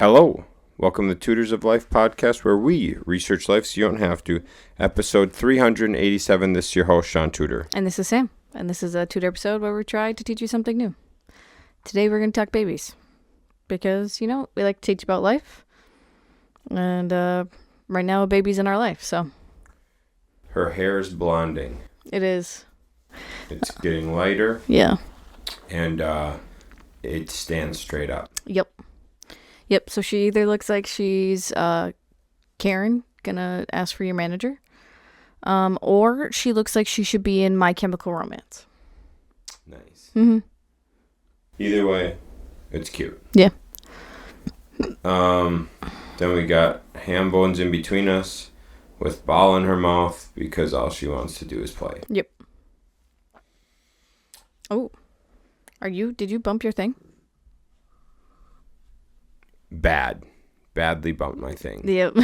Hello. Welcome to Tutors of Life podcast, where we research life so you don't have to. Episode 387. This is your host, Shaun Tutor. And this is Sam. And this is a Tutor episode where we try to teach you something new. Today we're going to talk babies. Because, we like to teach about life. And right now a baby's in our life, so. Her hair is blonding. It is. It's getting lighter. Yeah. And it stands straight up. Yep, so she either looks like she's Karen, gonna ask for your manager, or she looks like she should be in My Chemical Romance. Nice. Mm-hmm. Either way, it's cute. Yeah. Then we got ham bones in between us with ball in her mouth because all she wants to do is play. Yep. Oh. Did you bump your thing? Badly bumped my thing. Yep.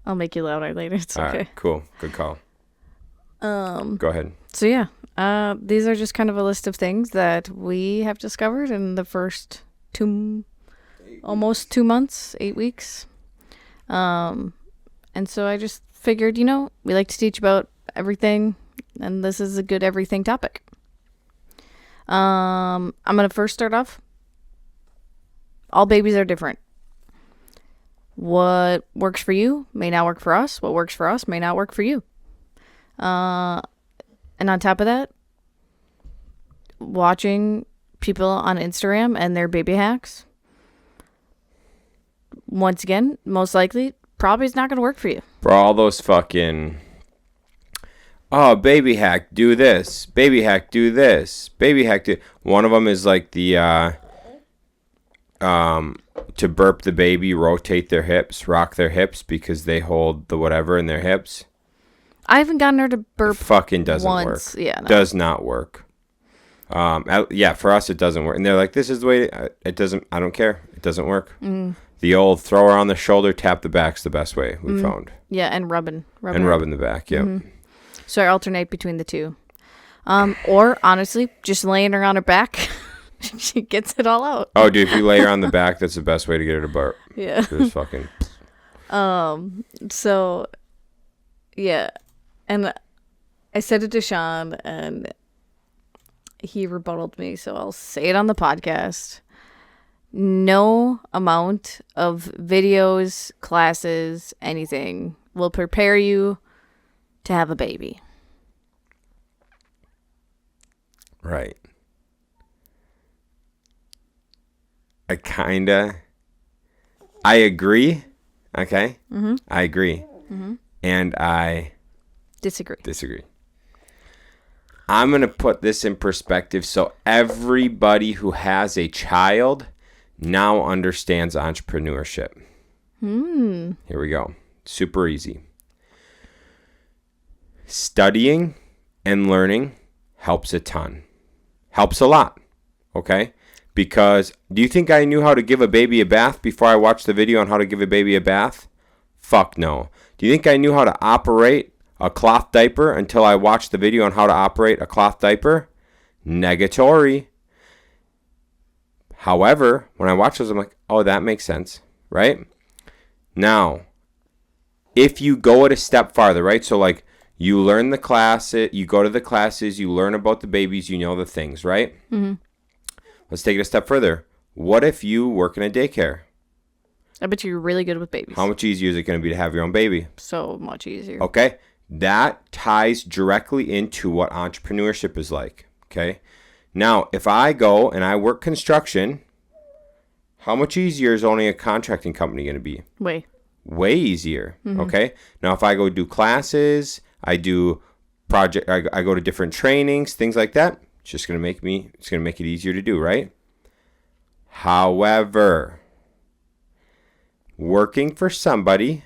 I'll make you louder later. It's okay. All right, cool. Good call. Go ahead. So yeah, these are just kind of a list of things that we have discovered in the first almost 2 months, 8 weeks. And so I just figured, we like to teach about everything, and this is a good everything topic. I'm going to first start off. All babies are different. What works for you may not work for us. What works for us may not work for you. And on top of that, watching people on Instagram and their baby hacks, once again, most likely, probably is not going to work for you. For all those fucking, baby hack, do this. Baby hack, do this. Baby hack, do. One of them is like the, to burp the baby, rotate their hips, rock their hips because they hold the whatever in their hips. I haven't gotten her to burp. It fucking doesn't once. work. Yeah, no. Does not work. For us it doesn't work. And they're like, this is the way it doesn't. I don't care. It doesn't work. The old throw her on the shoulder, tap the back's the best way we found. Yeah, and rubbing the back. Yep. Mm-hmm. So I alternate between the two. Or honestly, just laying her on her back. She gets it all out. Oh, dude, if you lay her on the back, that's the best way to get her to burp. Yeah. Just fucking. So, yeah. And I said it to Shaun, and he rebutted me, so I'll say it on the podcast. No amount of videos, classes, anything will prepare you to have a baby. Right. I agree. Okay? Mm-hmm. I agree. Mm-hmm. And I disagree. I'm going to put this in perspective so everybody who has a child now understands entrepreneurship. Here we go. Super easy. Studying and learning helps a ton. Helps a lot. Okay? Because do you think I knew how to give a baby a bath before I watched the video on how to give a baby a bath? Fuck no. Do you think I knew how to operate a cloth diaper until I watched the video on how to operate a cloth diaper? Negatory. However, when I watch those, I'm like, oh, that makes sense, right? Now, if you go it a step farther, right? So like you learn the class, you go to the classes, you learn about the babies, you know the things, right? Mm-hmm. Let's take it a step further. What if you work in a daycare? I bet you're really good with babies. How much easier is it going to be to have your own baby? So much easier. Okay. That ties directly into what entrepreneurship is like. Okay. Now, if I go and I work construction, how much easier is owning a contracting company going to be? Way easier. Mm-hmm. Okay. Now, if I go do classes, I do project, I go to different trainings, things like that. It's going to make it easier to do, right? However, working for somebody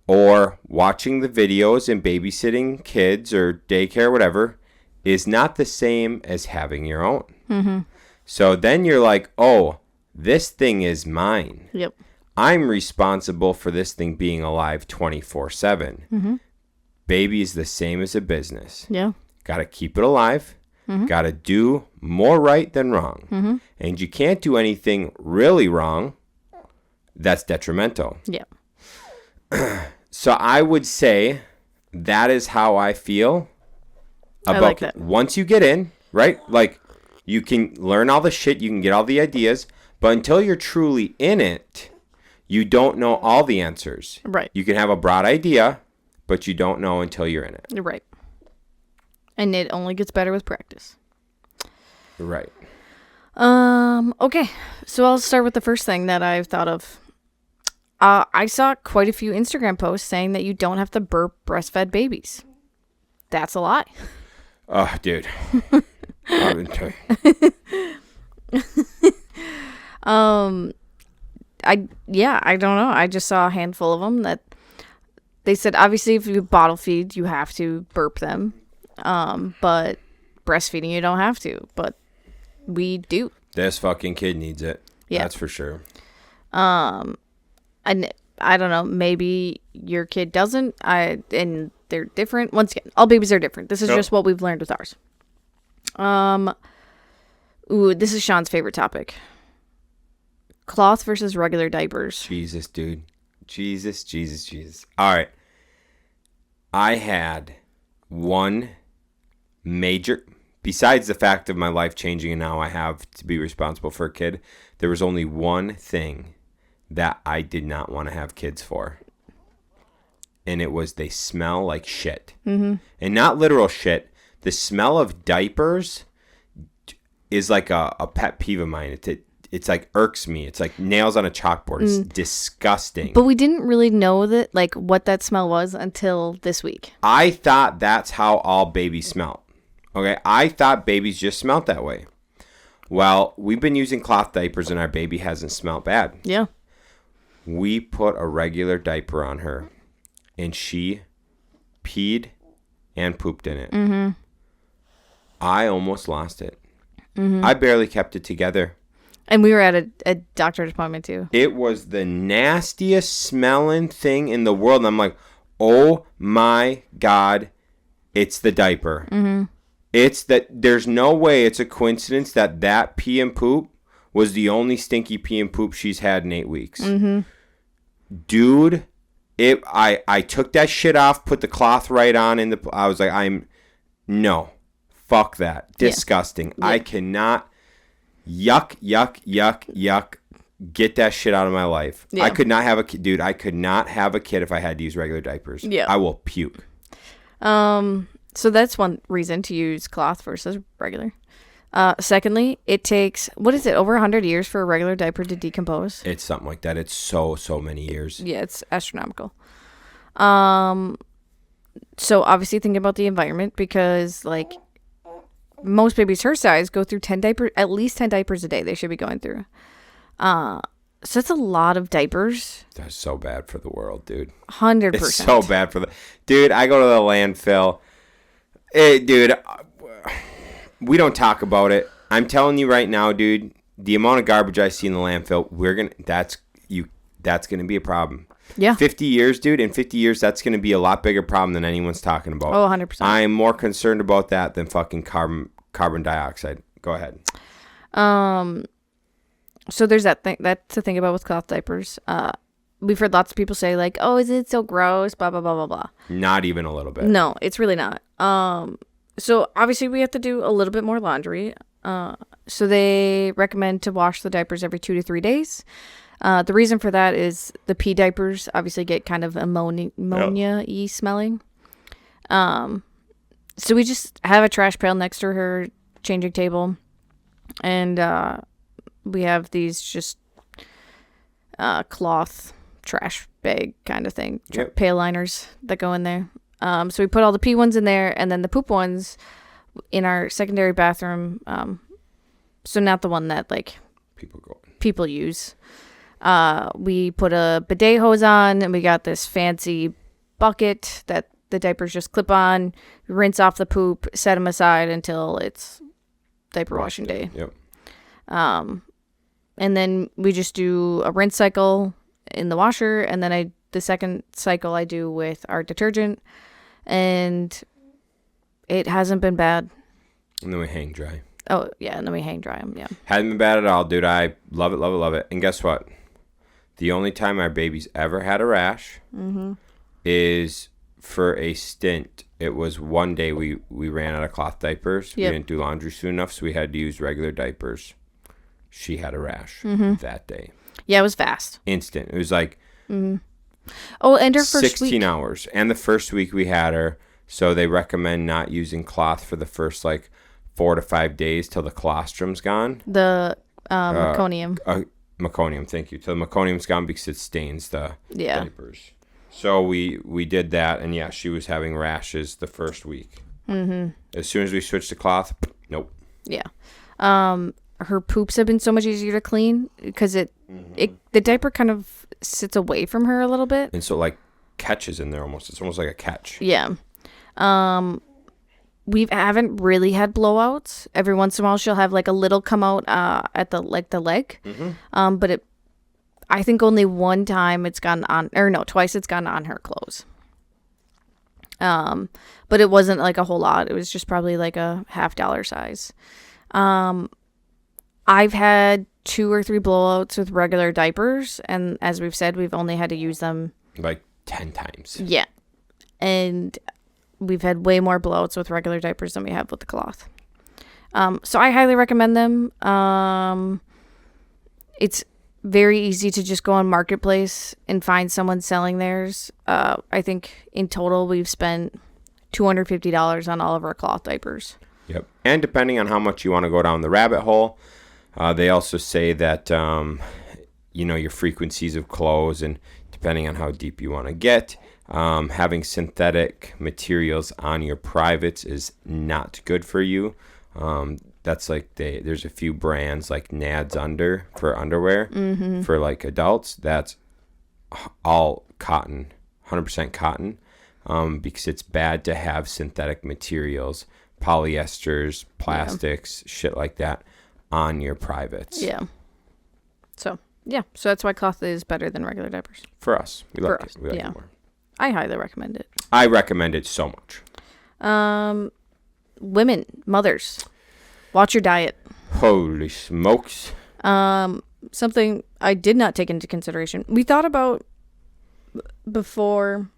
or watching the videos and babysitting kids or daycare, whatever, is not the same as having your own. Mm-hmm. So then you're like, oh, this thing is mine. Yep. I'm responsible for this thing being alive 24/7. Mm-hmm. Baby is the same as a business. Yeah. Got to keep it alive. Got to do more right than wrong. And you can't do anything really wrong that's detrimental. Yeah. So I would say that is how I feel about I like that. Once you get in, right? Like, you can learn all the shit, you can get all the ideas, but until you're truly in it, you don't know all the answers. Right. You can have a broad idea, but you don't know until you're in it. Right. And it only gets better with practice. Right. Okay. So I'll start with the first thing that I've thought of. I saw quite a few Instagram posts saying that you don't have to burp breastfed babies. That's a lie. Oh, dude. I don't know. I just saw a handful of them that they said obviously if you bottle feed you have to burp them, but breastfeeding you don't have to. But we do. This fucking kid needs it. Yeah, that's for sure. And I don't know. Maybe your kid doesn't. And they're different. Once again, all babies are different. This is just what we've learned with ours. This is Shaun's favorite topic. Cloth versus regular diapers. Jesus, dude. Jesus. All right. I had one major, besides the fact of my life changing and now I have to be responsible for a kid, there was only one thing that I did not want to have kids for. And it was they smell like shit. And not literal shit. The smell of diapers is like a pet peeve of mine. It's like irks me. It's like nails on a chalkboard. It's disgusting. But we didn't really know that, like, what that smell was until this week. I thought that's how all babies smell. Okay, I thought babies just smelled that way. Well, we've been using cloth diapers and our baby hasn't smelled bad. Yeah. We put a regular diaper on her and she peed and pooped in it. I almost lost it. I barely kept it together. And we were at a doctor's appointment too. It was the nastiest smelling thing in the world. And I'm like, oh my God, it's the diaper. It's that there's no way it's a coincidence that pee and poop was the only stinky pee and poop she's had in 8 weeks. Dude, I took that shit off, put the cloth right on I was like, no, fuck that. Disgusting. Yeah. I cannot. Yuck. Get that shit out of my life. Yeah. I could not have a kid. Dude, I could not have a kid if I had to use regular diapers. Yeah. I will puke. So that's one reason to use cloth versus regular. Secondly, it takes, what is it, over 100 years for a regular diaper to decompose? It's something like that. It's so many years. Yeah, it's astronomical. So obviously think about the environment because, like, most babies her size go through at least 10 diapers a day they should be going through. So that's a lot of diapers. That's so bad for the world, dude. 100%. It's so bad for dude, I go to the landfill. Hey, dude, we don't talk about it. I'm telling you right now, dude, the amount of garbage I see in the landfill, that's going to be a problem. Yeah. 50 years, dude. In 50 years, that's going to be a lot bigger problem than anyone's talking about. Oh, 100%. I am more concerned about that than fucking carbon dioxide. Go ahead. So there's that to think about with cloth diapers. We've heard lots of people say, like, oh, is it so gross? Blah, blah, blah, blah, blah. Not even a little bit. No, it's really not. So obviously we have to do a little bit more laundry. So they recommend to wash the diapers every 2 to 3 days. The reason for that is the pee diapers obviously get kind of ammonia-y smelling. So we just have a trash pail next to her changing table. And we have these just cloth trash bag kind of thing. Yep. Pail liners that go in there. So we put all the pee ones in there and then the poop ones in our secondary bathroom. So not the one that, like, people use. We put a bidet hose on and we got this fancy bucket that the diapers just clip on, rinse off the poop, set them aside until it's diaper washing day. Yep. And then we just do a rinse cycle in the washer, and then the second cycle I do with our detergent, and it hasn't been bad. And then we hang dry. Oh, yeah, and then we hang dry them, yeah. Hadn't been bad at all, dude. I love it, love it, love it. And guess what? The only time our baby's ever had a rash is for a stint. It was one day we ran out of cloth diapers. Yep. We didn't do laundry soon enough, so we had to use regular diapers. She had a rash that day. Yeah, it was fast. Instant. It was like Oh, and her first 16 week. hours. And the first week we had her, so they recommend not using cloth for the first like 4 to 5 days till the colostrum's gone. The meconium. Meconium, thank you. Till the meconium's gone because it stains the Yeah. diapers. So we did that, and yeah, she was having rashes the first week. As soon as we switched to cloth, nope. Yeah. Her poops have been so much easier to clean because the diaper kind of sits away from her a little bit. And so like catches in there almost. It's almost like a catch. Yeah. We haven't really had blowouts. Every once in a while, she'll have like a little come out at the leg. But I think only one time it's gone on, or no, twice it's gone on her clothes. But it wasn't like a whole lot. It was just probably like a $50 size. I've had 2 or 3 blowouts with regular diapers, and as we've said, we've only had to use them like 10 times. Yeah. And we've had way more blowouts with regular diapers than we have with the cloth. So I highly recommend them. It's very easy to just go on Marketplace and find someone selling theirs. I think in total we've spent $250 on all of our cloth diapers. Yep. And depending on how much you want to go down the rabbit hole, they also say that, your frequencies of clothes and depending on how deep you want to get, having synthetic materials on your privates is not good for you. That's like there's a few brands like Nads Under for underwear for like adults. That's all cotton, 100% cotton, because it's bad to have synthetic materials, polyesters, plastics, shit like that on your privates. Yeah. So that's why cloth is better than regular diapers. For us. We like us, it. We like yeah. it more. I highly recommend it. I recommend it so much. Women, mothers, watch your diet. Holy smokes. Something I did not take into consideration. We thought about before,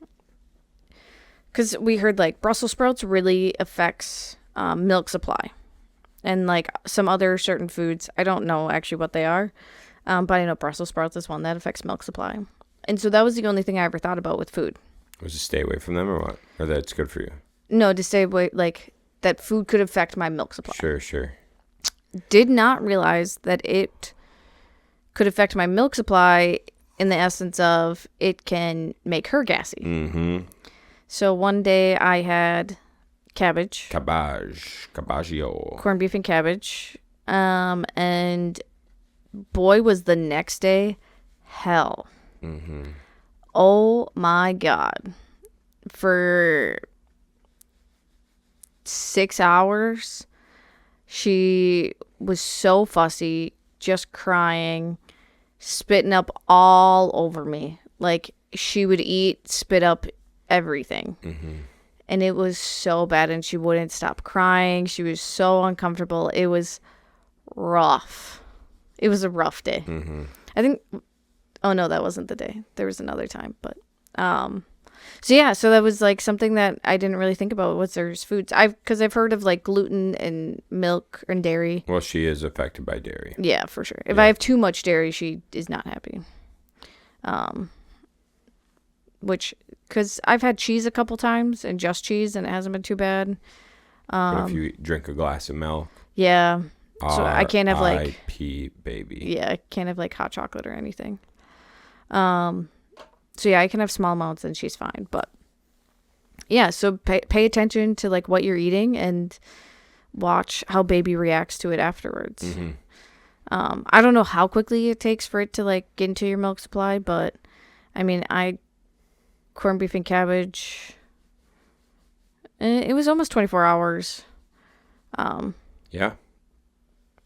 because we heard like Brussels sprouts really affects milk supply. And like some other certain foods, I don't know actually what they are, but I know Brussels sprouts is one that affects milk supply. And so that was the only thing I ever thought about with food. Was it stay away from them or what? Or that it's good for you? No, to stay away, like that food could affect my milk supply. Sure. Did not realize that it could affect my milk supply in the essence of it can make her gassy. Mm-hmm. So one day I had Cabbaggio. corned beef and cabbage. And boy, was the next day hell. Mm-hmm. Oh my God. For 6 hours, she was so fussy, just crying, spitting up all over me. Like she would eat, spit up everything. Mm-hmm. And it was so bad, and she wouldn't stop crying. She was so uncomfortable. It was rough. It was a rough day. Mm-hmm. I think, oh no, that wasn't the day. There was another time, but, so that was like something that I didn't really think about. What's there's foods because I've heard of like gluten and milk and dairy. Well, she is affected by dairy. Yeah, for sure. If I have too much dairy, she is not happy. Because I've had cheese a couple times and just cheese, and it hasn't been too bad. But if you drink a glass of milk, Yeah. So I can't have like R.I.P. baby. Yeah, I can't have like hot chocolate or anything. So yeah, I can have small amounts and she's fine. But yeah, so pay attention to like what you're eating and watch how baby reacts to it afterwards. Mm-hmm. I don't know how quickly it takes for it to like get into your milk supply, but I mean, corned beef and cabbage. It was almost 24 hours. Yeah.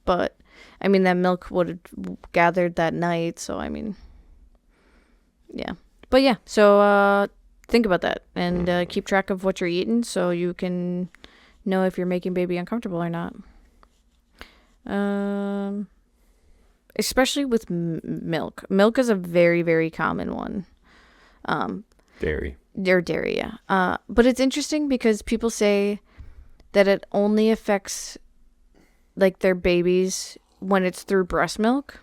But I mean, that milk would have gathered that night. So I mean, yeah. But yeah, so think about that and keep track of what you're eating so you can know if you're making baby uncomfortable or not. Especially with milk. Milk is a very, very common one. Dairy. Or dairy, yeah. But it's interesting because people say that it only affects like their babies when it's through breast milk.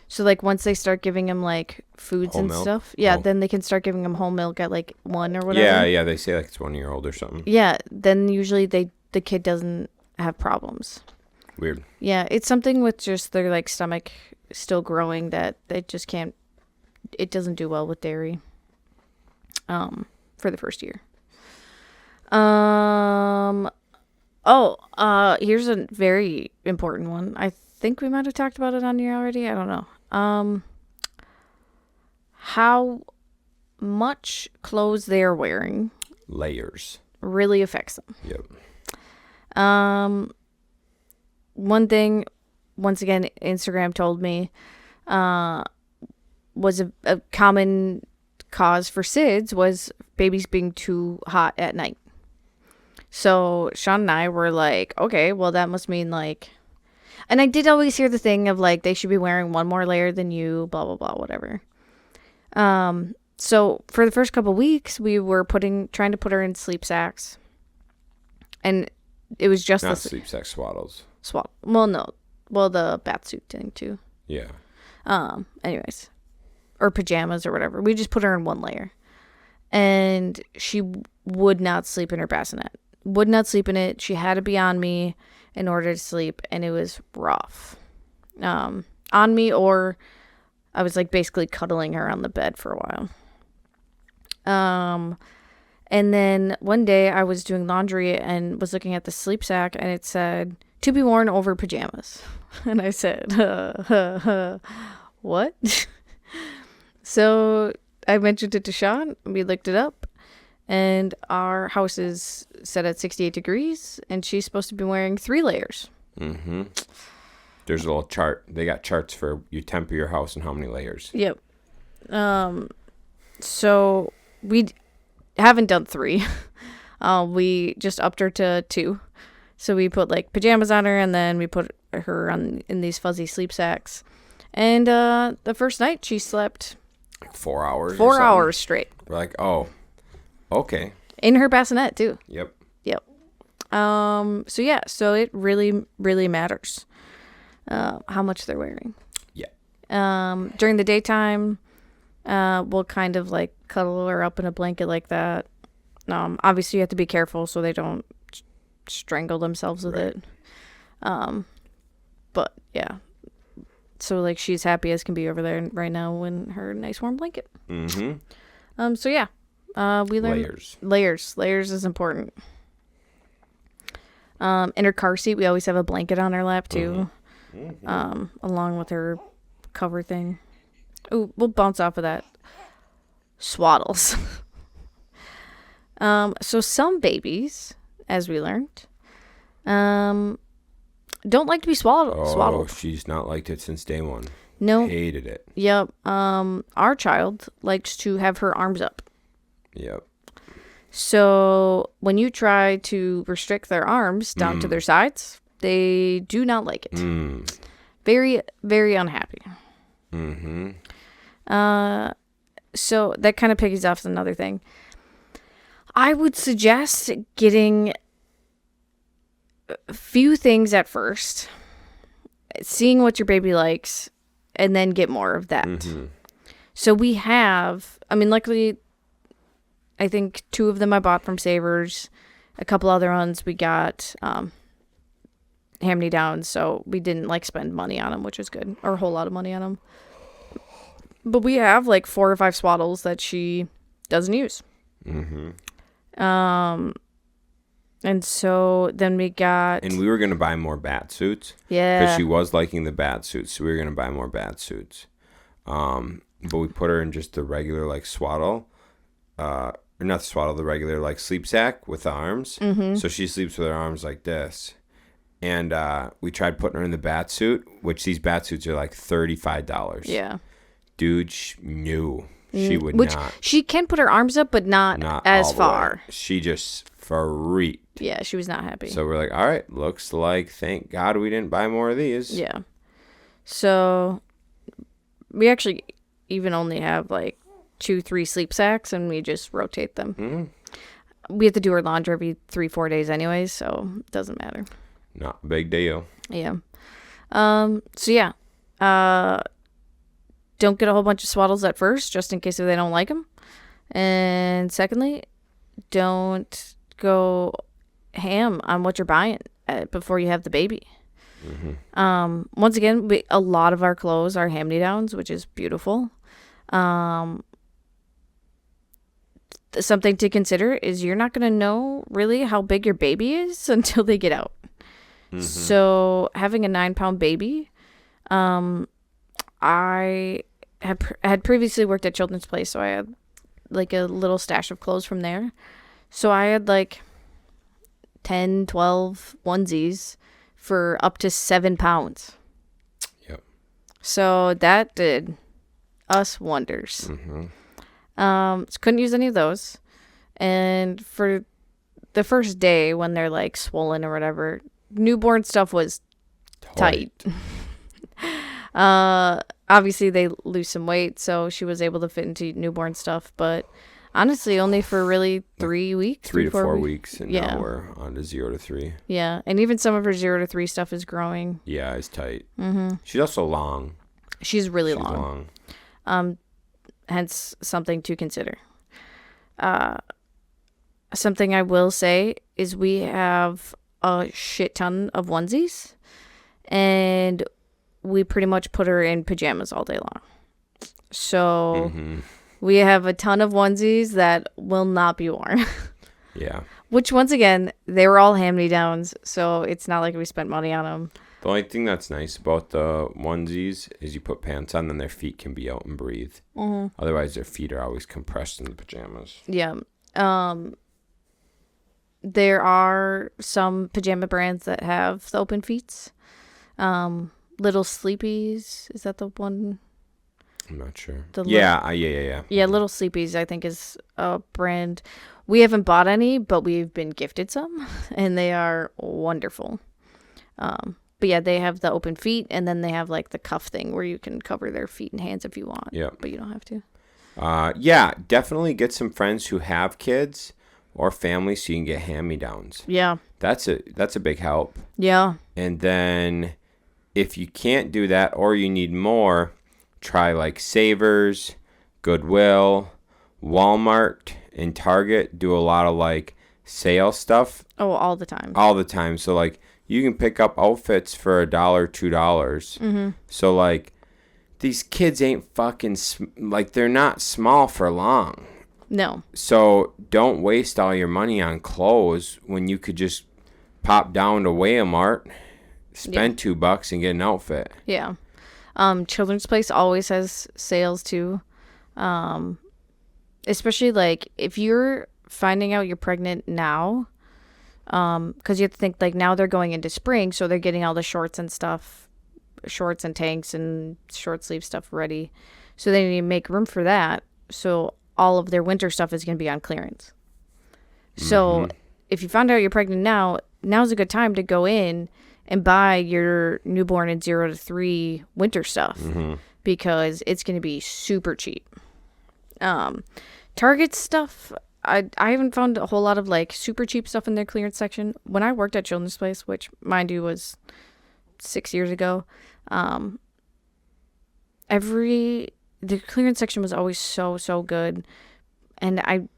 So like once they start giving them like foods Whole and milk? stuff, yeah, Oh. then they can start giving them whole milk at like 1 or whatever. Yeah, they say like it's 1 year old or something. Yeah, then usually the kid doesn't have problems. Weird. Yeah, it's something with just their like stomach still growing that they just can't. It doesn't do well with dairy. For the first year. Here's a very important one. I think we might have talked about it on here already. I don't know. How much clothes they are wearing Layers. really affects them. Yep. One thing, once again, Instagram told me, was a common cause for SIDS was babies being too hot at night. So Shaun and I were like, okay, well that must mean like, and I did always hear the thing of like they should be wearing one more layer than you, blah blah blah, whatever. So for the first couple weeks, we were trying to put her in sleep sacks, and it was just Not sleep sack, swaddles. Well, no, the bath suit thing too. Yeah. Anyways, or pajamas or whatever. We just put her in one layer, and she would not sleep in her bassinet. Would not sleep in it. She had to be on me in order to sleep, and it was rough. On me, or I was like basically cuddling her on the bed for a while. And then one day I was doing laundry and was looking at the sleep sack, and it said to be worn over pajamas. And I said, what? So I mentioned it to Shaun. We looked it up, and our house is set at 68 degrees, and she's supposed to be wearing 3 layers. Mm-hmm. There's a little chart. They got charts for you temper your house and how many layers. Yep. So we haven't done 3. We just upped her to 2. So we put like pajamas on her, and then we put her in these fuzzy sleep sacks. And the first night she slept Like 4 hours. 4 hours straight. We're like, oh, okay. In her bassinet too. Yep. Yep. So it really, really matters how much they're wearing. Yeah. During the daytime, we'll kind of like cuddle her up in a blanket like that. Obviously you have to be careful so they don't strangle themselves with it. But yeah. So like she's happy as can be over there right now in her nice warm blanket. Mm-hmm. So yeah. We learned layers. Layers is important. In her car seat, we always have a blanket on her lap too. Mm-hmm. Along with her cover thing. Ooh, we'll bounce off of that. Swaddles. So some babies, as we learned, don't like to be swaddled. She's not liked it since day one. No. Hated it. Yep. Our child likes to have her arms up. Yep. So when you try to restrict their arms down to their sides, they do not like it. Very, very unhappy. Mm-hmm. So that kind of piggies off another thing. I would suggest getting a few things at first, seeing what your baby likes, and then get more of that. Mm-hmm. So we have, luckily, I think 2 of them I bought from Savers. A couple other ones we got hand-me-downs, so we didn't spend money on them, which is good, or a whole lot of money on them. But we have 4 or 5 swaddles that she doesn't use. Mm-hmm. And so then we got... And we were going to buy more bat suits. Yeah. Because she was liking the bat suits, so we were going to buy more bat suits. But we put her in just the regular, swaddle. Or not the swaddle, the regular, sleep sack with the arms. Mm-hmm. So she sleeps with her arms like this. And we tried putting her in the bat suit, which these bat suits are $35. Yeah. Dude, no. She would Which not. she can put her arms up, but not as all the way. far. She just freaked. Yeah, she was not happy. So we're like, all right, looks like, thank God we didn't buy more of these. Yeah. So we actually even only have like 2-3 sleep sacks, and we just rotate them. Mm-hmm. We have to do our laundry every 3-4 days anyways, so it doesn't matter. Not a big deal. Yeah. So yeah. Don't get a whole bunch of swaddles at first, just in case if they don't like them. And secondly, don't go ham on what you're buying before you have the baby. Mm-hmm. Once again, a lot of our clothes are hand-me-downs, which is beautiful. Something to consider is you're not going to know really how big your baby is until they get out. Mm-hmm. So having a 9-pound baby, I had previously worked at Children's Place, so I had like a little stash of clothes from there. So I had like 10, 12 onesies for up to 7 pounds. Yep. So that did us wonders. Mm-hmm. So couldn't use any of those. And for the first day when they're like swollen or whatever, newborn stuff was tight. Obviously they lose some weight, so she was able to fit into newborn stuff, but honestly only for really 3 weeks. 3 to 4 weeks, and now we're on to 0 to 3. Yeah, and even some of her 0 to 3 stuff is growing. Yeah, it's tight. Mm-hmm. She's also long. She's really long. Hence something to consider. Something I will say is we have a shit ton of onesies, and we pretty much put her in pajamas all day long. So we have a ton of onesies that will not be worn. Yeah. Which, once again, they were all hand-me-downs, so it's not like we spent money on them. The only thing that's nice about the onesies is you put pants on, then their feet can be out and breathe. Mm-hmm. Otherwise, their feet are always compressed in the pajamas. Yeah. There are some pajama brands that have the open feet. Little Sleepies, is that the one? I'm not sure. Yeah, Little Sleepies, I think, is a brand. We haven't bought any, but we've been gifted some, and they are wonderful. But yeah, they have the open feet, and then they have like the cuff thing where you can cover their feet and hands if you want. Yeah. But you don't have to. Yeah, definitely get some friends who have kids or family so you can get hand-me-downs. Yeah. That's a big help. Yeah. And then if you can't do that or you need more, try like Savers, Goodwill, Walmart, and Target do a lot of like sale stuff. Oh, all the time. All the time. So like you can pick up outfits for $1, $2. Mm-hmm. So like these kids ain't fucking like they're not small for long. No. So don't waste all your money on clothes when you could just pop down to Walmart, spend $2 and get an outfit. Yeah. Children's Place always has sales too. Especially like if you're finding out you're pregnant now, because you have to think like now they're going into spring, so they're getting all the shorts and stuff, shorts and tanks and short sleeve stuff ready. So they need to make room for that. So all of their winter stuff is going to be on clearance. So if you found out you're pregnant now, now's a good time to go in and buy your newborn and 0 to 3 winter stuff because it's going to be super cheap. Target stuff, I haven't found a whole lot of like super cheap stuff in their clearance section. When I worked at Children's Place, which mind you was 6 years ago, the clearance section was always so good, and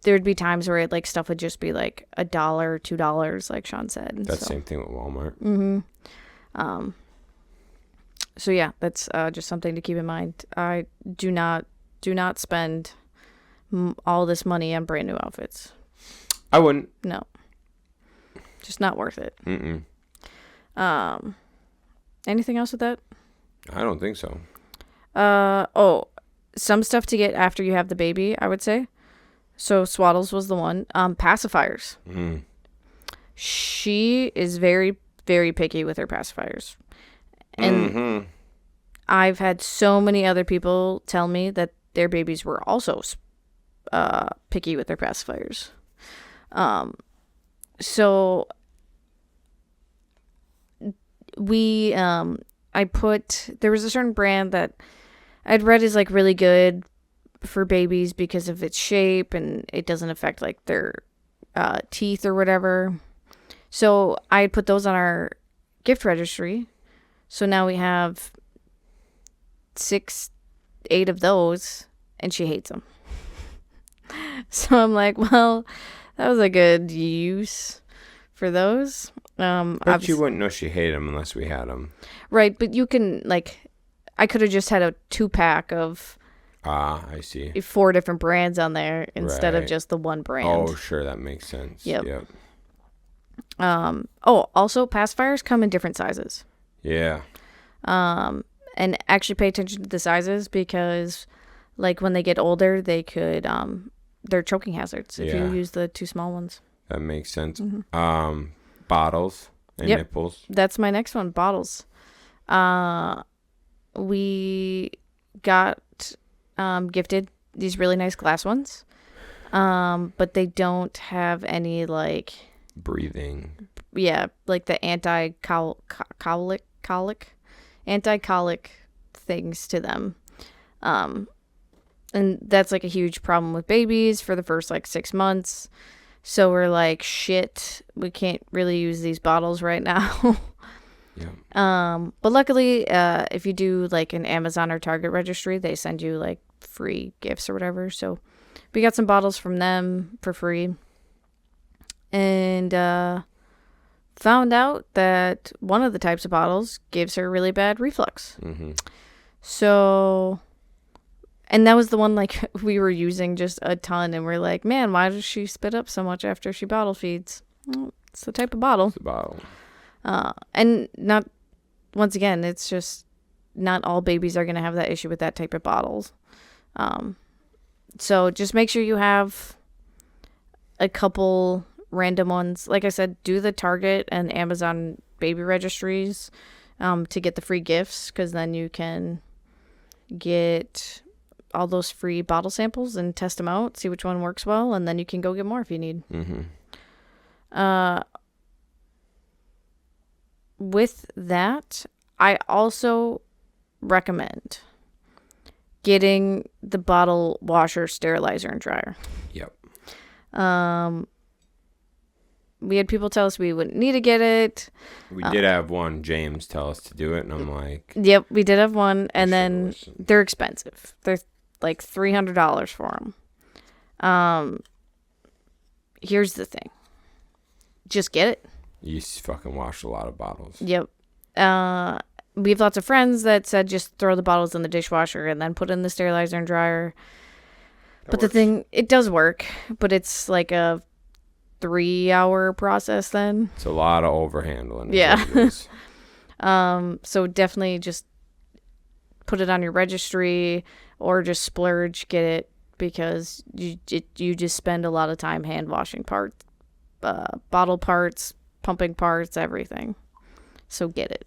there'd be times where like stuff would just be like $1, $2, like Shaun said. That's the same thing with Walmart. Mm-hmm. So yeah, that's just something to keep in mind. I do not spend all this money on brand new outfits. I wouldn't. No, just not worth it. Anything else with that? I don't think so. Some stuff to get after you have the baby, I would say. So swaddles was the one. Pacifiers. She is very, very picky with her pacifiers. And I've had so many other people tell me that their babies were also picky with their pacifiers. So there was a certain brand that I'd read is like really good for babies because of its shape and it doesn't affect like their teeth or whatever. So I put those on our gift registry. So now we have 6-8 of those, and she hates them. So I'm like, well, that was a good use for those. But you wouldn't know she hated them unless we had them. Right, but you can, like, I could have just had a 2-pack of I see. 4 different brands on there instead of Right. just the one brand. Oh, sure, that makes sense. Yep. Also, pacifiers come in different sizes. Yeah. And actually pay attention to the sizes because, like, when they get older, they could, they're choking hazards if you use the 2 small ones. That makes sense. Mm-hmm. Bottles and nipples. That's my next one, bottles. We got gifted these really nice glass ones, but they don't have any, like... Breathing. Yeah, like the anti-colic things to them. And that's like a huge problem with babies for the first like 6 months. So we're like, shit, we can't really use these bottles right now. Yeah. But luckily, if you do like an Amazon or Target registry, they send you like free gifts or whatever. So we got some bottles from them for free. And found out that one of the types of bottles gives her really bad reflux. Mm-hmm. So, and that was the one like we were using just a ton, and we're like, man, why does she spit up so much after she bottle feeds? Well, it's the type of bottle. It's the bottle. And not, once again, it's just not all babies are going to have that issue with that type of bottles. So just make sure you have a couple random ones. Like I said, do the Target and Amazon baby registries to get the free gifts, because then you can get all those free bottle samples and test them out, see which one works well, and then you can go get more if you need. Mm-hmm. With that, I also recommend getting the bottle washer, sterilizer, and dryer. Yep. We had people tell us we wouldn't need to get it. We did have one, James, tell us to do it, and I'm like... Yep, we did have one, and then they're expensive. They're like $300 for them. Here's the thing. Just get it. You fucking wash a lot of bottles. Yep. We have lots of friends that said just throw the bottles in the dishwasher and then put in the sterilizer and dryer. But the thing, it does work, but it's like a 3-hour process then. It's a lot of overhandling. Yeah. So definitely just put it on your registry or just splurge, get it, because you just spend a lot of time hand washing parts, bottle parts, pumping parts, everything. So get it.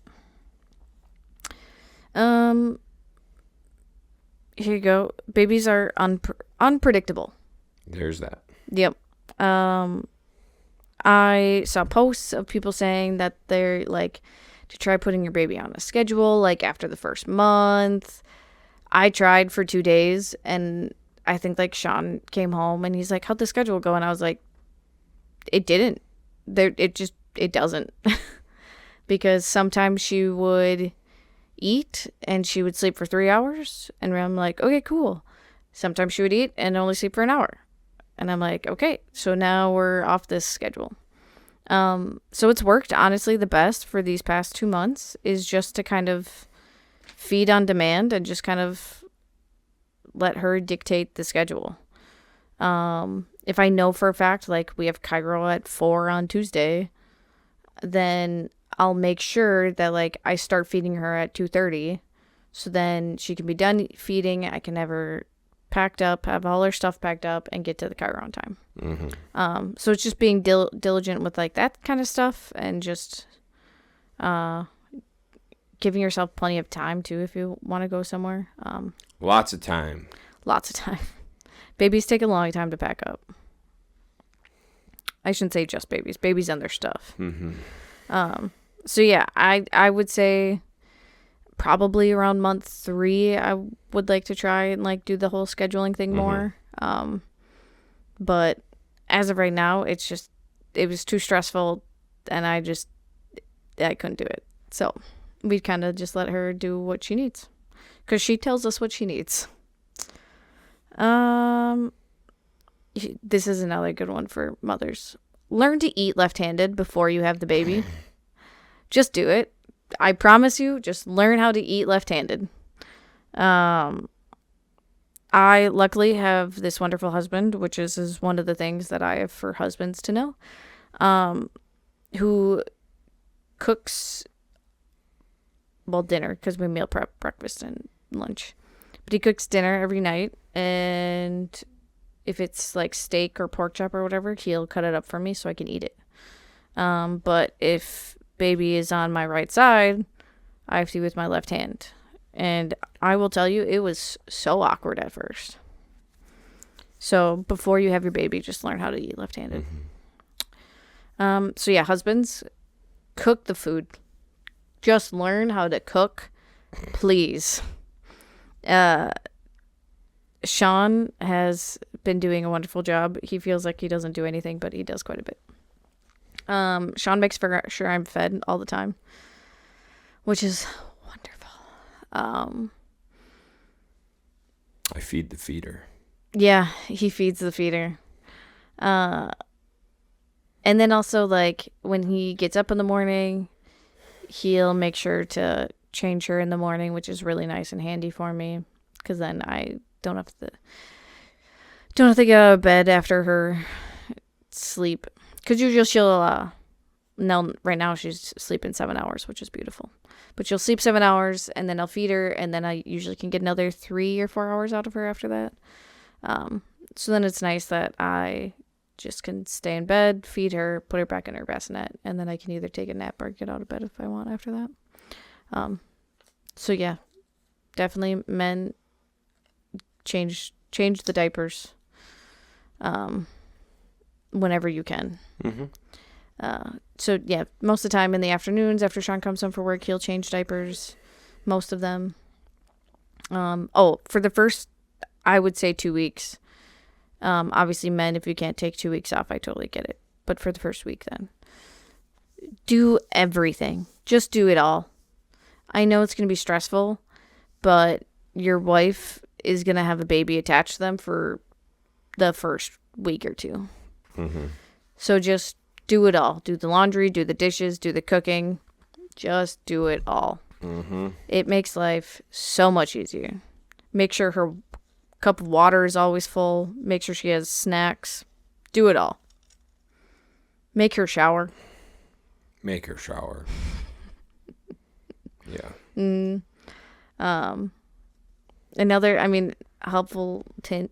Here you go. Babies are unpredictable. There's that. Yep. I saw posts of people saying that they're like to try putting your baby on a schedule, like after the first month. I tried for 2 days, and I think like Shaun came home and he's like, how'd the schedule go? And I was like, it didn't. It doesn't. Because sometimes she would eat and she would sleep for 3 hours, and I'm like, okay, cool. Sometimes she would eat and only sleep for an hour, and I'm like, okay, so now we're off this schedule. So it's worked honestly the best for these past 2 months is just to kind of feed on demand and just kind of let her dictate the schedule. If I know for a fact, like we have Cairo at 4 on Tuesday, then I'll make sure that like I start feeding her at 2:30, so then she can be done feeding. I can have her packed up, have all her stuff packed up, and get to the Cairo on time. Mm-hmm. So it's just being diligent with like that kind of stuff, and just giving yourself plenty of time too if you want to go somewhere. Lots of time. Lots of time. Babies take a long time to pack up. I shouldn't say just babies. Babies and their stuff. So yeah, I would say probably around month 3, I would like to try and like do the whole scheduling thing more. But as of right now, it was too stressful, and I couldn't do it. So we kind of just let her do what she needs, because she tells us what she needs. This is another good one for mothers. Learn to eat left-handed before you have the baby. Just do it. I promise you, just learn how to eat left-handed. I luckily have this wonderful husband, which is one of the things that I have for husbands to know, who cooks, well, dinner, because we meal prep breakfast and lunch. But he cooks dinner every night, and if it's like steak or pork chop or whatever, he'll cut it up for me so I can eat it. But if baby is on my right side, I have to with my left hand. And I will tell you, it was so awkward at first. So before you have your baby, just learn how to eat left-handed. So yeah, husbands, cook the food. Just learn how to cook, please. Shaun has been doing a wonderful job. He feels like he doesn't do anything, but he does quite a bit. Shaun makes sure I'm fed all the time, which is wonderful. I feed the feeder. Yeah, he feeds the feeder. And then also, like, when he gets up in the morning, he'll make sure to change her in the morning, which is really nice and handy for me, because then I don't have to get out of bed after her sleep. Because usually she'll, no, right now she's sleeping 7 hours, which is beautiful. But she'll sleep 7 hours, and then I'll feed her, and then I usually can get another 3 or 4 hours out of her after that. So then it's nice that I just can stay in bed, feed her, put her back in her bassinet, and then I can either take a nap or get out of bed if I want after that. So yeah, definitely men change the diapers whenever you can. So yeah, most of the time in the afternoons after Shaun comes home from work, he'll change diapers, most of them. For the first, I would say 2 weeks. Obviously men, if you can't take 2 weeks off, I totally get it. But for the first week, then do everything. Just do it all. I know it's going to be stressful, but your wife is going to have a baby attached to them for the first week or two. So just do it all. Do the laundry, do the dishes, do the cooking. Just do it all. It makes life so much easier. Make sure her cup of water is always full. Make sure she has snacks. Do it all. Make her shower. Yeah. Another, helpful hint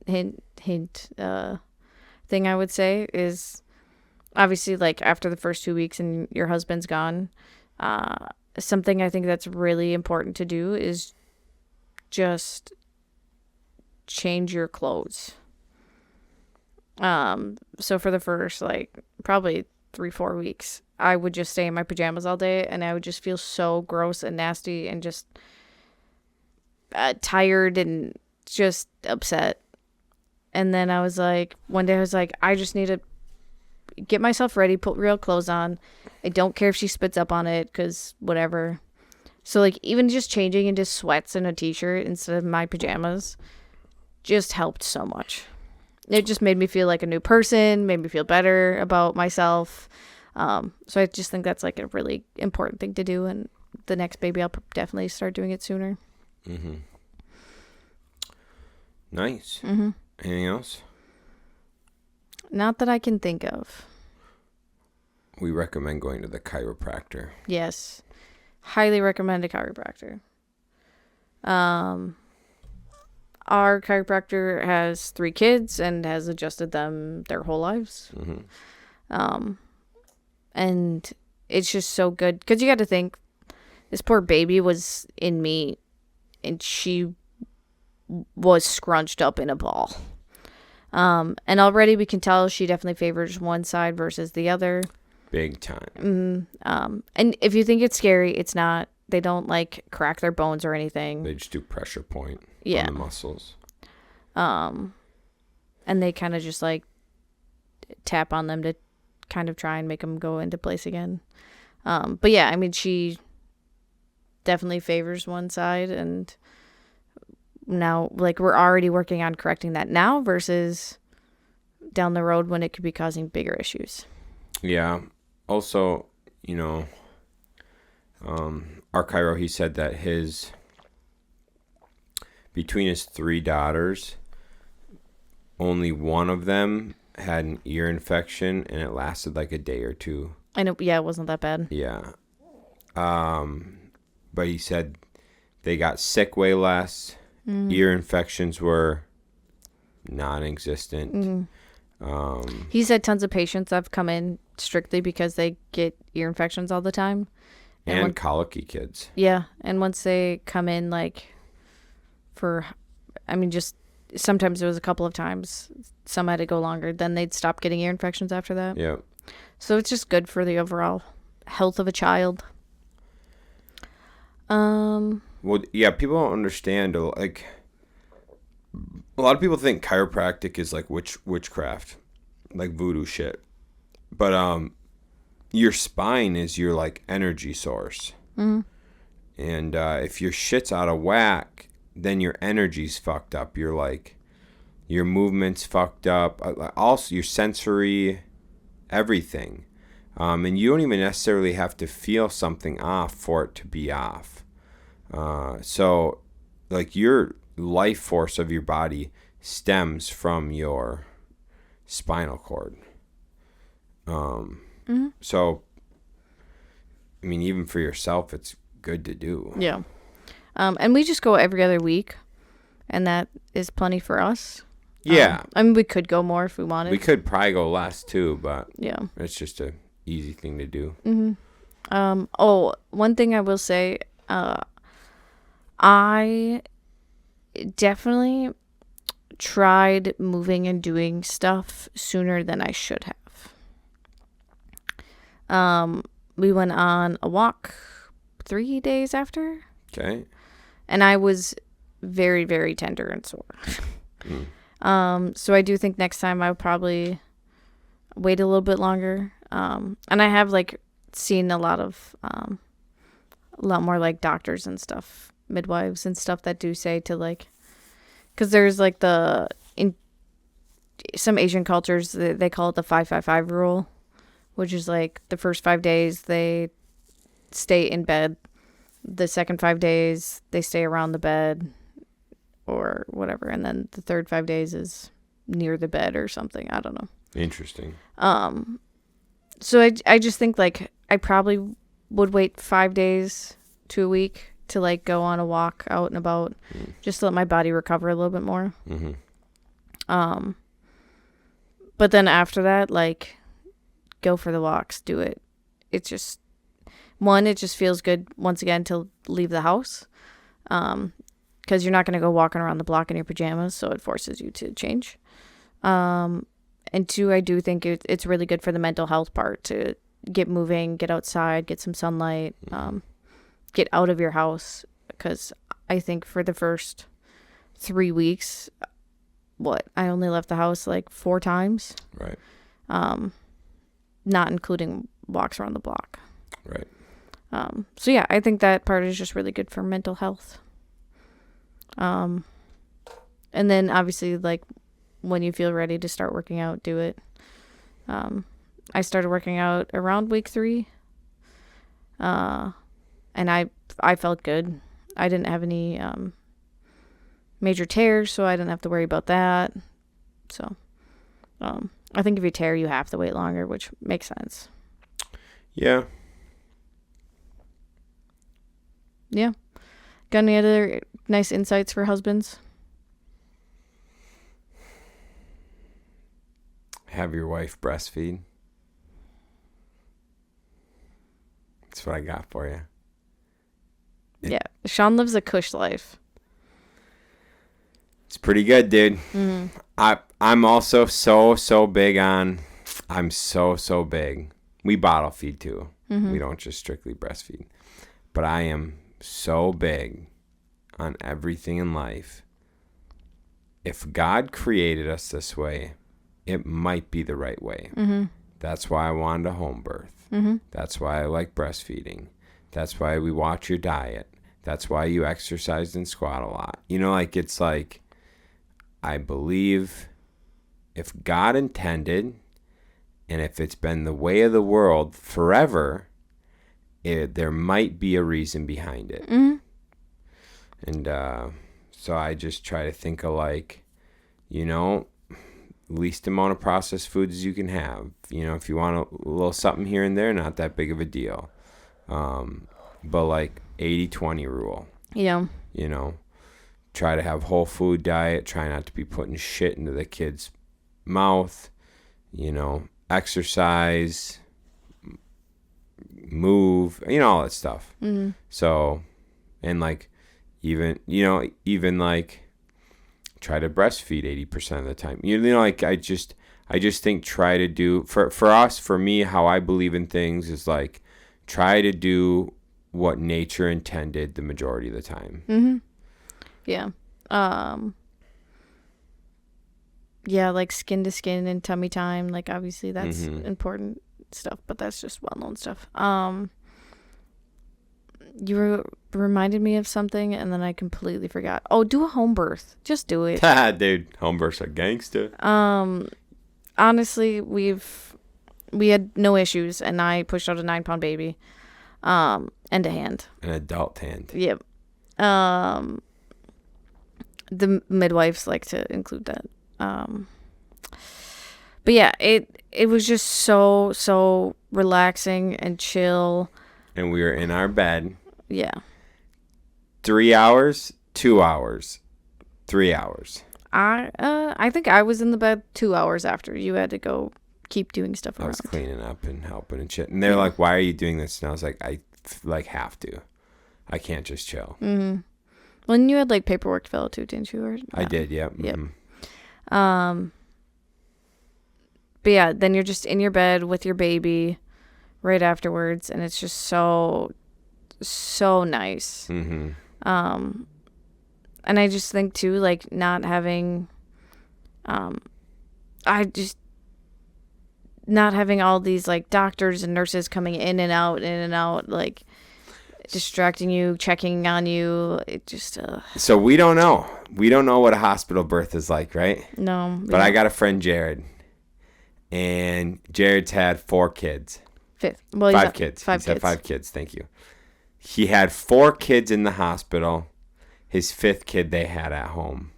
thing I would say is, obviously, like, after the first 2 weeks and your husband's gone, something I think that's really important to do is just change your clothes. So for the first, like, probably 3-4 weeks, I would just stay in my pajamas all day, and I would just feel so gross and nasty and just tired and just upset. And then I was like, one day I was like, I just need to get myself ready, put real clothes on. I don't care if she spits up on it, because whatever. So, like, even just changing into sweats and a t-shirt instead of my pajamas just helped so much. It just made me feel like a new person, made me feel better about myself. So I just think that's, like, a really important thing to do, and the next baby I'll definitely start doing it sooner. Nice. Anything else? Not that I can think of. We recommend going to the chiropractor. Yes. Highly recommend a chiropractor. Our chiropractor has 3 kids and has adjusted them their whole lives. And it's just so good. Because you got to think, this poor baby was in me, and she was scrunched up in a ball. And already we can tell she definitely favors one side versus the other. Big time. And if you think it's scary, it's not. They don't like crack their bones or anything. They just do pressure point Yeah. on the muscles. And they kind of just like tap on them to kind of try and make them go into place again. But yeah, I mean, she definitely favors one side, and now like we're already working on correcting that now versus down the road when it could be causing bigger issues. Yeah. Also, our chiro, he said that between his 3 daughters, only one of them had an ear infection, and it lasted like a day or two. I know, yeah, it wasn't that bad. Yeah. But he said they got sick way less. Ear infections were non-existent. He's had tons of patients that have come in strictly because they get ear infections all the time. And colicky kids. Yeah, and once they come in, like, just sometimes it was a couple of times. Some had to go longer. Then they'd stop getting ear infections after that. Yeah. So it's just good for the overall health of a child. Well, yeah, people don't understand. Like, a lot of people think chiropractic is like witchcraft, like voodoo shit. But your spine is your like energy source. And if your shit's out of whack, then your energy's fucked up. You're like, your movement's fucked up. Also, your sensory, everything. And you don't even necessarily have to feel something off for it to be off. So, like, your life force of your body stems from your spinal cord. So, I mean, even for yourself, it's good to do. Yeah. And we just go every other week, and that is plenty for us. Yeah. I mean, we could go more if we wanted. We could probably go less too, but yeah, it's just a easy thing to do. One thing I will say, I definitely tried moving and doing stuff sooner than I should have. We went on a walk 3 days after. Okay. And I was very, very tender and sore. So I do think next time I would probably wait a little bit longer. And I have like seen a lot more like doctors and stuff, midwives and stuff that do say to like, because there's like in some Asian cultures, they call it the 5-5-5 rule, which is like the first 5 days they stay in bed. The second 5 days they stay around the bed or whatever. And then the third 5 days is near the bed or something. I don't know. Interesting. So I just think like I probably would wait 5 days to a week to like go on a walk out and about just to let my body recover a little bit more. But then after that, like, go for the walks, do it. It's just, it just feels good once again to leave the house. Because you're not going to go walking around the block in your pajamas, so it forces you to change. And 2, I do think it's really good for the mental health part to get moving, get outside, get some sunlight, get out of your house. Because I think for the first 3 weeks, I only left the house like 4 times. Right. Not including walks around the block. Right. So yeah, I think that part is just really good for mental health. And then obviously like when you feel ready to start working out, do it. I started working out around week 3. And I felt good. I didn't have any major tears, so I didn't have to worry about that. So I think if you tear, you have to wait longer, which makes sense. Yeah. Yeah. Got any other nice insights for husbands? Have your wife breastfeed. That's what I got for you. Yeah. Shaun lives a cush life. It's pretty good, dude. I'm also so big on. I'm so big. We bottle feed too. We don't just strictly breastfeed. But I am so big on everything in life. If God created us this way, it might be the right way. That's why I wanted a home birth. That's why I like breastfeeding. That's why we watch your diet. That's why you exercise and squat a lot. You know, like, it's like, I believe if God intended, and if it's been the way of the world forever, there might be a reason behind it. And so I just try to think of, like, you know, least amount of processed foods as you can have. You know, if you want a little something here and there, not that big of a deal. But like 80-20 rule. Yeah. You know, try to have whole food diet. Try not to be putting shit into the kid's mouth. You know, exercise, move, you know, all that stuff. So, and like, even like, try to breastfeed 80% of the time. You know, like, I just think try to do, for me, how I believe in things is like, try to do what nature intended the majority of the time. Yeah. Yeah, like skin to skin and tummy time. Like, obviously that's important stuff, but that's just well-known stuff. You reminded me of something, and then I completely forgot. Oh, do a home birth. Just do it. Dude, home births are gangster. Honestly, we had no issues, and I pushed out a 9-pound baby, and a hand. An adult hand. Yep. The midwives like to include that. But yeah, it was just so relaxing and chill. And we were in our bed. Yeah. 3 hours, 2 hours, 3 hours. I think I was in the bed 2 hours after. You had to go keep doing stuff around. I was cleaning up and helping and shit. And they're like, "Why are you doing this?" And I was like, "I have to. I can't just chill." Well, and you had like paperwork to fill out too, didn't you? Or I did, yep. Yep. But yeah, then you're just in your bed with your baby right afterwards, and it's just so nice. And I just think too, like, not having not having all these like doctors and nurses coming in and out, like distracting you, checking on you. It just So we don't know what a hospital birth is like, right? No. But I got a friend, Jared, and Jared's had 4 kids. 5 kids. Five He said kids. 5 kids. Thank you. He had 4 kids in the hospital. His 5th kid they had at home.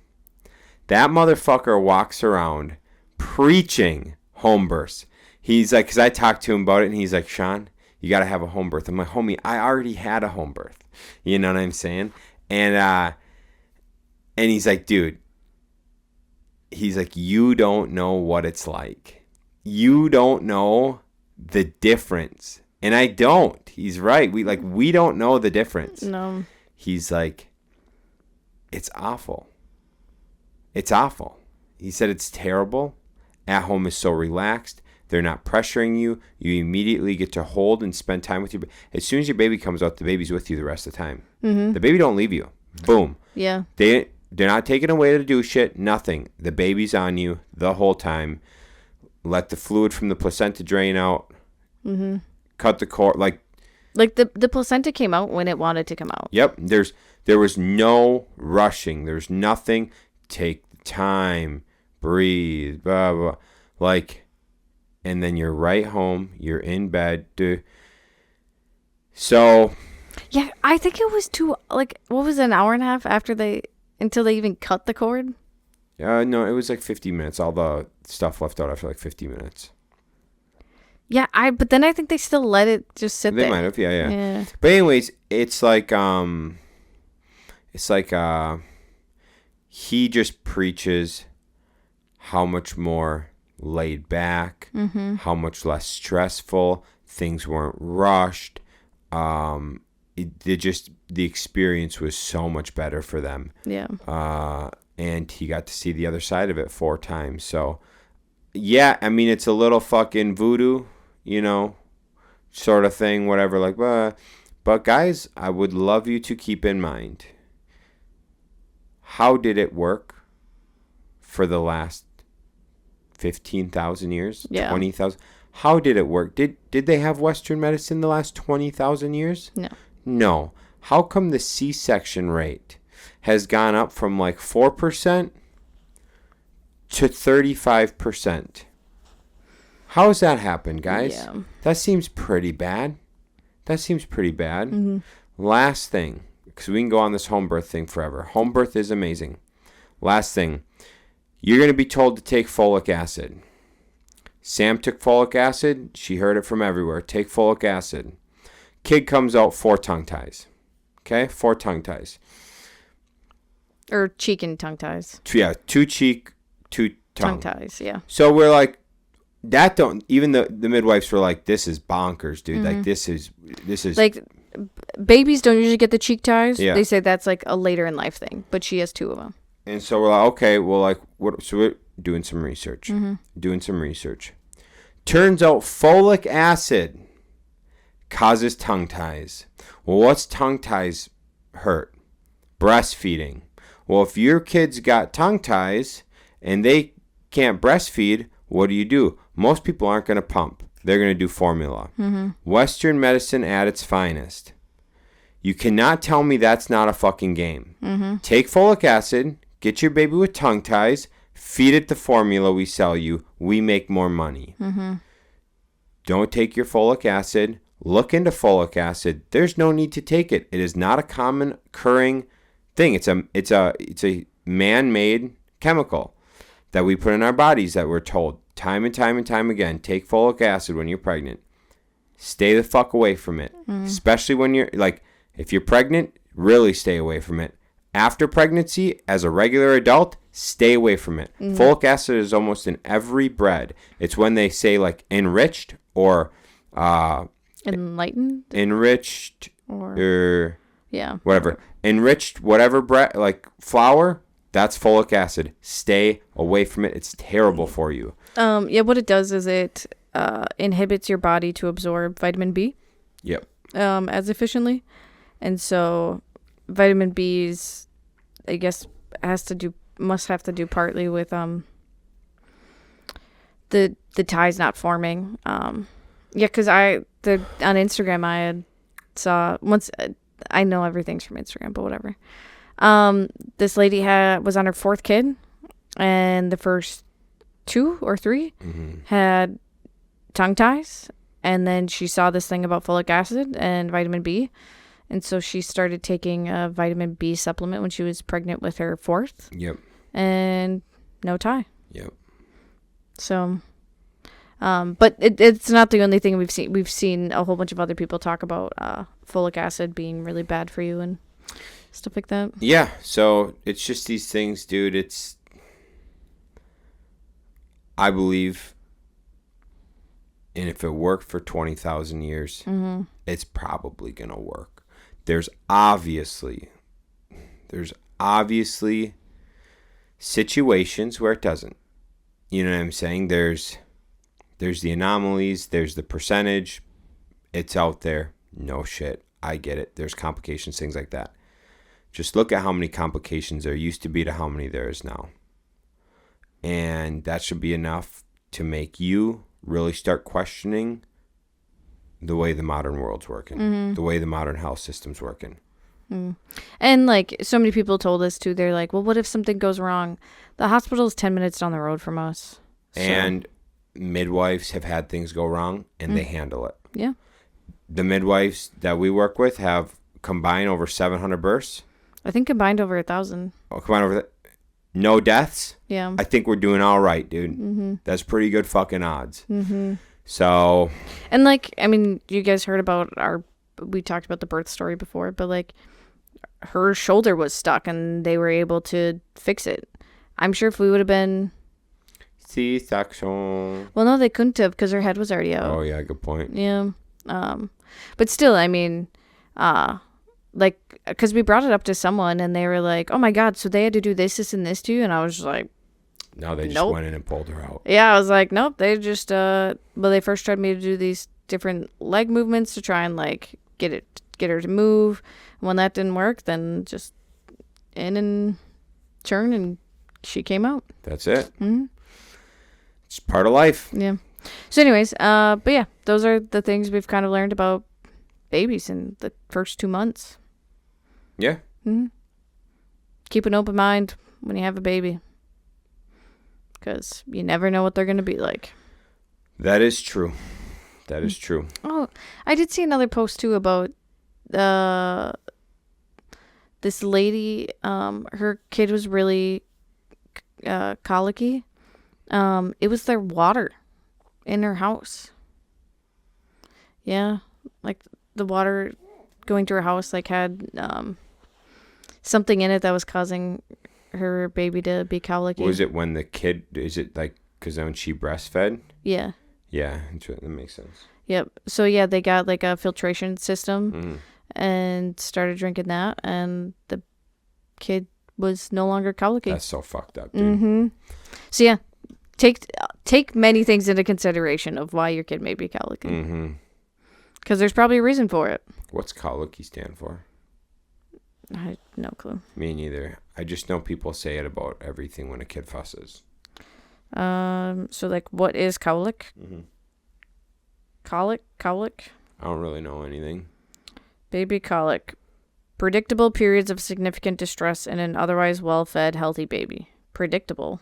That motherfucker walks around preaching home births. He's like, because I talked to him about it, and he's like, "Shaun, you got to have a home birth." I'm like, "Homie, I already had a home birth." You know what I'm saying? And he's like, "Dude," he's like, "You don't know what it's like. You don't know the difference." And I don't. He's right. We don't know the difference. No. He's like, "It's awful. It's awful." He said it's terrible. At home is so relaxed. They're not pressuring you. You immediately get to hold and spend time with your baby. As soon as your baby comes out, the baby's with you the rest of the time. The baby don't leave you. Boom. Yeah. They're not taken away to do shit. Nothing. The baby's on you the whole time. Let the fluid from the placenta drain out. Cut the cord. Like the placenta came out when it wanted to come out. Yep. There was no rushing. There's nothing. Take the time. Breathe. Blah, blah. Like, and then you're right home. You're in bed. So. Yeah, I think it was what was it, an hour and a half until they even cut the cord? No, it was like 50 minutes. All the stuff left out after like 50 minutes. Yeah, but then I think they still let it just sit there. They might have, yeah. But anyways, it's like he just preaches how much more laid back, how much less stressful, things weren't rushed. The experience was so much better for them. Yeah. and he got to see the other side of it 4 times. So, yeah, I mean, it's a little fucking voodoo, sort of thing, whatever. Like, but guys, I would love you to keep in mind, how did it work for the last 15,000 years? Yeah. 20,000? How did it work? Did they have Western medicine the last 20,000 years? No. No. How come the C-section rate has gone up from like 4% to 35%? How has that happened, guys? Yeah. That seems pretty bad. Mm-hmm. Last thing, because we can go on this home birth thing forever. Home birth is amazing. Last thing, you're going to be told to take folic acid. Sam took folic acid. She heard it from everywhere. Take folic acid. Kid comes out 4 tongue ties. Okay? 4 tongue ties. Or cheek and tongue ties. Yeah, 2 cheek, 2 tongue. Tongue ties, yeah. So we're like, even the midwives were like, this is bonkers, dude. Like, this is. Like, babies don't usually get the cheek ties. Yeah. They say that's like a later in life thing, but she has 2 of them. And so we're like, okay, well, like, what? So we're doing some research. Turns out folic acid causes tongue ties. Well, what's tongue ties hurt? Breastfeeding. Well, if your kid's got tongue ties and they can't breastfeed, what do? Most people aren't going to pump. They're going to do formula. Western medicine at its finest. You cannot tell me that's not a fucking game. Take folic acid, get your baby with tongue ties, feed it the formula we sell you. We make more money. Don't take your folic acid. Look into folic acid. There's no need to take it. It is not a common occurring thing. It's a man-made chemical that we put in our bodies that we're told time and time again, take folic acid when you're pregnant. Stay the fuck away from it. Especially when you're, like, if you're pregnant, really stay away from it. After pregnancy, as a regular adult, stay away from it. Folic acid is almost in every bread. It's when they say, like, enriched or enriched or yeah, whatever. Enriched whatever bread, like flour, that's folic acid. Stay away from it. It's terrible for you. Yeah, what it does is it inhibits your body to absorb vitamin B. Yep. As efficiently. And so vitamin B's, I guess, must have to do partly with the ties not forming. Yeah, because on Instagram I had saw once. I know everything's from Instagram, but whatever. This lady was on her 4th kid, and the first 2 or 3 had tongue ties, and then she saw this thing about folic acid and vitamin B, and so she started taking a vitamin B supplement when she was pregnant with her 4th. Yep. And no tie. Yep. So, but it's not the only thing we've seen. We've seen a whole bunch of other people talk about folic acid being really bad for you and stuff like that. Yeah, so it's just these things, dude. I believe, and if it worked for 20,000 years, it's probably going to work. There's obviously situations where it doesn't. You know what I'm saying? There's the anomalies, there's the percentage. It's out there. No shit. I get it. There's complications, things like that. Just look at how many complications there used to be to how many there is now. And that should be enough to make you really start questioning the way the modern world's working, the way the modern health system's working. And like so many people told us too, they're like, well, what if something goes wrong? The hospital is 10 minutes down the road from us. So. And midwives have had things go wrong and they handle it. Yeah. The midwives that we work with have combined over 700 births. I think combined over 1,000. Oh, combined over no deaths. Yeah. I think we're doing all right, dude. That's pretty good fucking odds. So. And like, I mean, you guys heard about we talked about the birth story before, but like her shoulder was stuck and they were able to fix it. I'm sure if we would have been C-section. Well, no, they couldn't have because her head was already out. Oh, yeah, good point. Yeah. But still, I mean, like because we brought it up to someone and they were like, oh my God, so they had to do this, and this too. And I was just like, No, they just Nope. went in and pulled her out. yeah, I was like, nope. They just, well, they first tried me to do these different leg movements to try and like get her to move. When that didn't work, then just in and churn, and she came out. That's it. Mm-hmm. It's part of life. Yeah. So anyways, but yeah, those are the things we've kind of learned about babies in the first 2 months. Yeah. Mm-hmm. Keep an open mind when you have a baby, because you never know what they're going to be like. That is true. That is true. Oh, I did see another post too about this lady. Her kid was really colicky. It was their water in her house. Yeah, like the water going to her house like had something in it that was causing her baby to be colicky. Was it when the kid? Is it like because when she breastfed? Yeah. Yeah, that makes sense. Yep. So yeah, they got like a filtration system Mm-hmm. and started drinking that, and the kid was no longer colicky. That's so fucked up, dude. Mm-hmm. So yeah, take many things into consideration of why your kid may be colicky. Mm-hmm. Because there's probably a reason for it. What's colicky stand for? I had no clue. Me neither. I just know people say it about everything when a kid fusses. So like, what is colic? Mm-hmm. Colic? I don't really know anything. Baby colic. Predictable periods of significant distress in an otherwise well-fed, healthy baby. Predictable.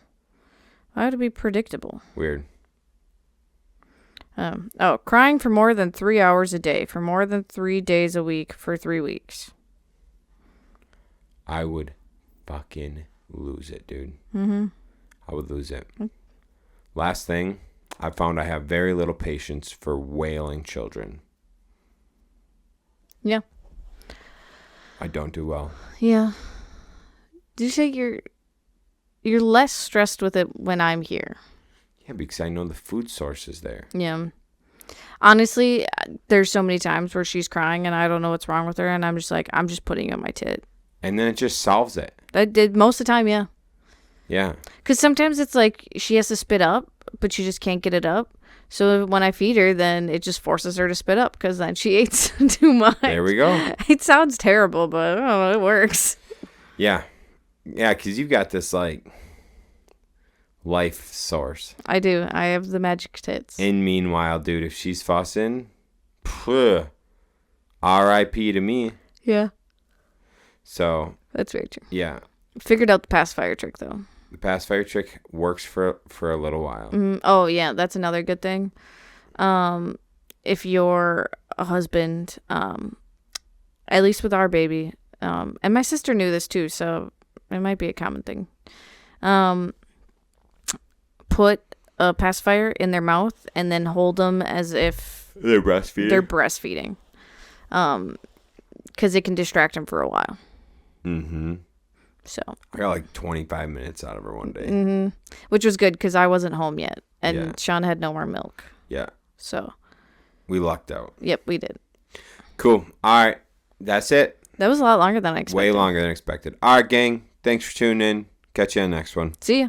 Why would it be predictable? Weird. Crying for more than 3 hours a day, for more than 3 days a week, for 3 weeks. I would fucking lose it, dude. Mm-hmm. I would lose it. Last thing, I found I have very little patience for wailing children. Yeah. I don't do well. Yeah. Did you say you're less stressed with it when I'm here? Yeah, because I know the food source is there. Yeah. Honestly, there's so many times where she's crying and I don't know what's wrong with her, and I'm just like, I'm just putting it on my tit. And then it just solves it. I did most of the time, yeah. Yeah. Because sometimes it's like she has to spit up, but she just can't get it up. So when I feed her, then it just forces her to spit up because then she ate too much. There we go. It sounds terrible, but I don't know, it works. Yeah. Yeah, because you've got this, like, life source. I do. I have the magic tits. And meanwhile, dude, if she's fussing, R.I.P. to me. Yeah. So. That's very true. Yeah. Figured out the pacifier trick, though. The pacifier trick works for a little while. Oh, yeah. That's another good thing. If you're a husband, at least with our baby, and my sister knew this too, so it might be a common thing. Put a pacifier in their mouth and then hold them as if They're breastfeeding? they're breastfeeding. Because it can distract them for a while. Mm-hmm. So. I got like 25 minutes out of her one day. Mm-hmm. Which was good because I wasn't home yet. And Yeah. Shaun had no more milk. Yeah. So. We lucked out. Yep, we did. Cool. All right. That's it. That was a lot longer than I expected. Way longer than expected. All right, gang. Thanks for tuning in. Catch you on the next one. See ya.